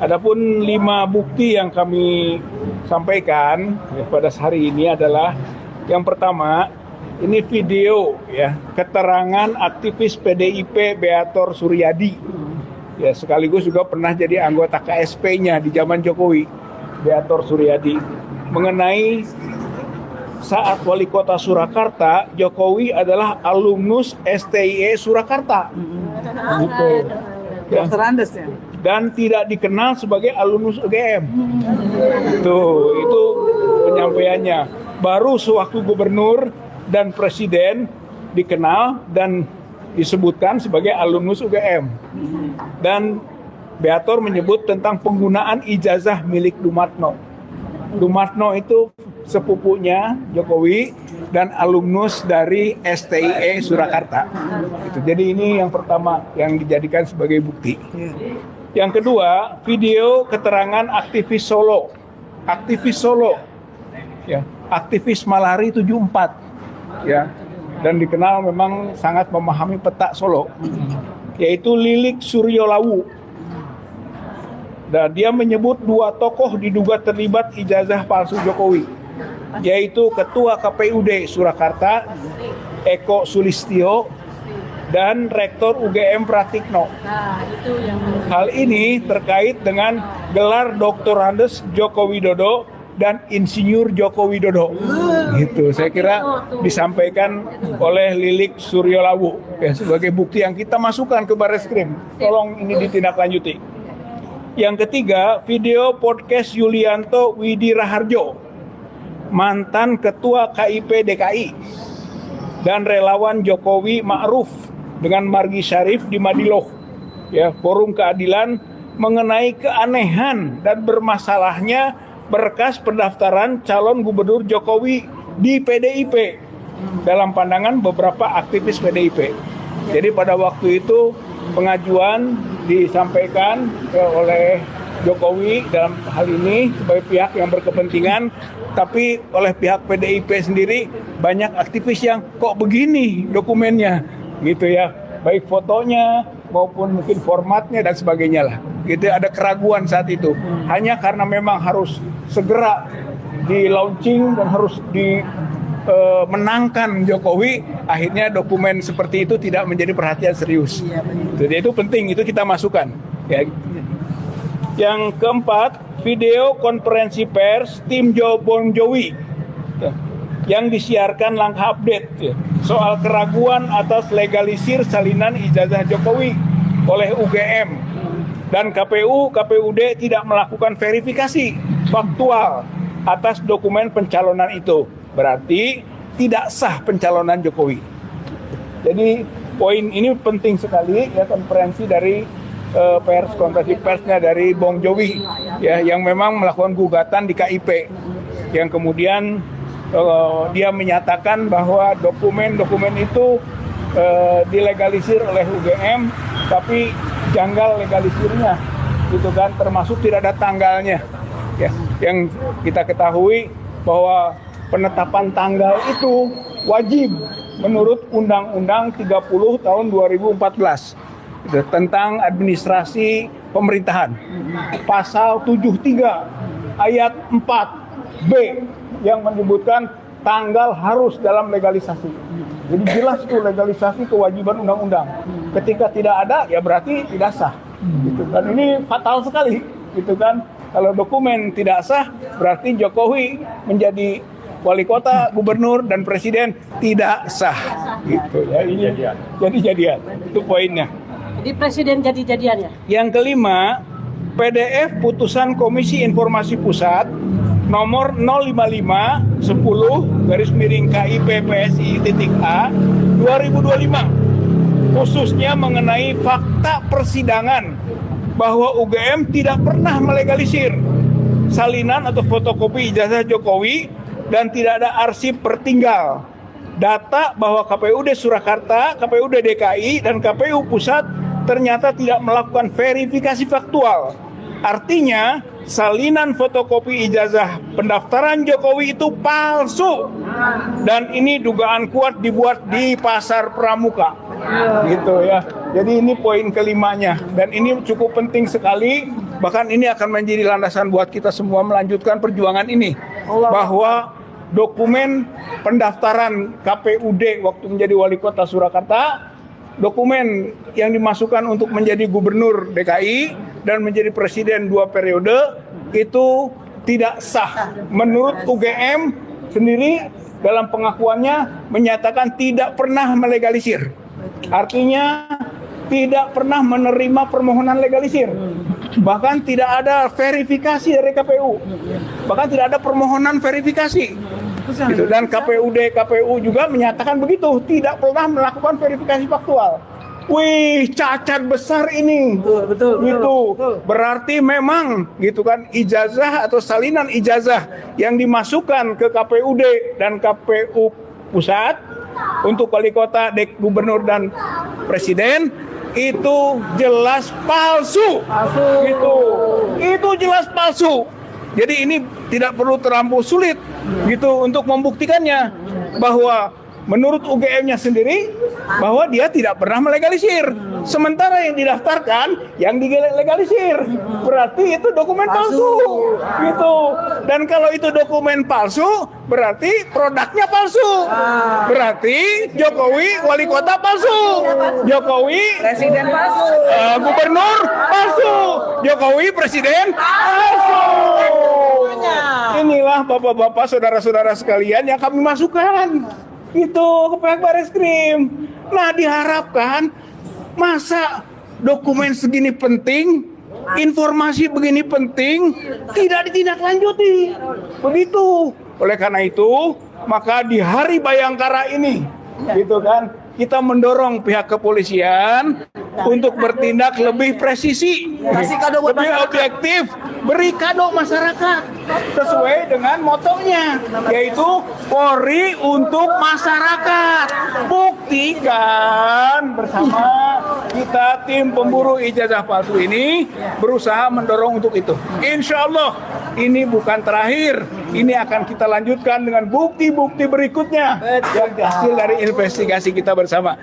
Adapun 5 bukti yang kami sampaikan pada hari ini adalah yang pertama, ini video ya, keterangan aktivis PDIP Beator Suryadi. Ya, sekaligus juga pernah jadi anggota KSP-nya di zaman Jokowi, Beator Suryadi, mengenai saat wali kota Surakarta, Jokowi adalah alumnus STIE Surakarta. Gitu. Ya. Dan tidak dikenal sebagai alumnus UGM. Itu penyampaiannya. Baru sewaktu gubernur dan presiden dikenal dan disebutkan sebagai alumnus UGM. Dan Beator menyebut tentang penggunaan ijazah milik Dumatno. Dumatno itu sepupunya Jokowi dan alumnus dari STIE Surakarta. Jadi ini yang pertama yang dijadikan sebagai bukti. Yang kedua, video keterangan aktivis Solo. Aktivis Solo, ya, aktivis Malari 74, ya, dan dikenal memang sangat memahami peta Solo, yaitu Lilik Suryolawu. Dan dia menyebut 2 tokoh diduga terlibat ijazah palsu Jokowi, yaitu Ketua KPUD Surakarta, Eko Sulistyo, dan Rektor UGM Pratikno. Hal ini terkait dengan gelar Doktor Joko Widodo dan Insinyur Joko Widodo. Gitu, saya kira disampaikan oleh Lilik Suryolawu ya, sebagai bukti yang kita masukkan ke Barreskrim. Tolong ini ditindaklanjuti. Yang ketiga, video podcast Yulianto Widi Raharjo, mantan Ketua KIP DKI, dan relawan Jokowi Ma'ruf dengan Margi Syarif di Madiloh, ya, forum keadilan mengenai keanehan dan bermasalahnya berkas pendaftaran calon gubernur Jokowi di PDIP dalam pandangan beberapa aktivis PDIP. Jadi pada waktu itu pengajuan disampaikan oleh Jokowi dalam hal ini sebagai pihak yang berkepentingan, tapi oleh pihak PDIP sendiri banyak aktivis yang kok begini dokumennya, gitu ya, baik fotonya maupun mungkin formatnya dan sebagainya lah. Gitu, ada keraguan saat itu. Hanya karena memang harus segera di launching dan harus menangkan Jokowi, akhirnya dokumen seperti itu tidak menjadi perhatian serius. Jadi itu penting, itu kita masukkan. Ya. Yang keempat, video konferensi pers tim Bon Jovi yang disiarkan Langkah Update soal keraguan atas legalisir salinan ijazah Jokowi oleh UGM dan KPUD tidak melakukan verifikasi faktual atas dokumen pencalonan itu. Berarti tidak sah pencalonan Jokowi. Jadi poin ini penting sekali ya, konferensi dari konferensi persnya dari Bong Jovi ya, yang memang melakukan gugatan di KIP, yang kemudian dia menyatakan bahwa dokumen-dokumen itu dilegalisir oleh UGM, tapi janggal legalisirnya, gitu kan, termasuk tidak ada tanggalnya. Ya, yang kita ketahui bahwa penetapan tanggal itu wajib menurut Undang-Undang 30 tahun 2014 tentang administrasi pemerintahan. Pasal 73 ayat 4B yang menyebutkan tanggal harus dalam legalisasi. Jadi jelas itu legalisasi kewajiban undang-undang. Ketika tidak ada, ya berarti tidak sah. Gitu. Dan ini fatal sekali, gitu kan. Kalau dokumen tidak sah, berarti Jokowi menjadi wali kota, gubernur, dan presiden tidak sah. Gitu ya. Ini jadi-jadian. Itu poinnya. Jadi presiden jadi-jadian ya? Yang kelima, PDF putusan Komisi Informasi Pusat nomor 055/10/KIP-PSI.A 2025, khususnya mengenai fakta persidangan bahwa UGM tidak pernah melegalisir salinan atau fotokopi ijazah Jokowi dan tidak ada arsip pertinggal. Data bahwa KPUD Surakarta, KPUD DKI, dan KPU Pusat ternyata tidak melakukan verifikasi faktual. Artinya, salinan fotokopi ijazah pendaftaran Jokowi itu palsu. Dan ini dugaan kuat dibuat di Pasar Pramuka. Gitu ya. Jadi ini poin kelimanya. Dan ini cukup penting sekali Bahkan ini akan menjadi landasan buat kita semua melanjutkan perjuangan ini. Bahwa dokumen pendaftaran KPUD waktu menjadi wali kota Surakarta, dokumen yang dimasukkan untuk menjadi gubernur DKI dan menjadi presiden 2 periode itu tidak sah. Menurut UGM sendiri dalam pengakuannya menyatakan tidak pernah melegalisir. Artinya tidak pernah menerima permohonan legalisir. Bahkan tidak ada verifikasi dari KPU. Bahkan tidak ada permohonan verifikasi. Gitu. Dan KPU juga menyatakan begitu, tidak pernah melakukan verifikasi faktual. Wih, cacat besar ini. Betul. Berarti memang gitu kan ijazah atau salinan ijazah yang dimasukkan ke KPUD dan KPU pusat untuk wali kota, gubernur dan presiden itu jelas palsu. Itu jelas palsu. Jadi ini tidak perlu terlampau sulit gitu untuk membuktikannya bahwa menurut UGM-nya sendiri bahwa dia tidak pernah melegalisir. Sementara yang didaftarkan yang dilegalisir. Berarti itu dokumen palsu. Gitu. Dan kalau itu dokumen palsu, berarti produknya palsu. Berarti Jokowi wali kota palsu. Jokowi Presiden palsu. Gubernur palsu. Jokowi presiden palsu. Inilah bapak-bapak, saudara-saudara sekalian yang kami masukkan itu ke pihak Barreskrim. Nah, diharapkan masa dokumen segini penting, informasi begini penting tidak ditindaklanjuti. Begitu. Oleh karena itu, maka di Hari Bayangkara ini, gitu kan, kita mendorong pihak kepolisian untuk bertindak lebih presisi, lebih objektif, beri kado masyarakat sesuai dengan motonya, yaitu Polri untuk masyarakat. Buktikan bersama kita tim pemburu ijazah palsu ini berusaha mendorong untuk itu. Insya Allah ini bukan terakhir, ini akan kita lanjutkan dengan bukti-bukti berikutnya yang hasil dari investigasi kita bersama.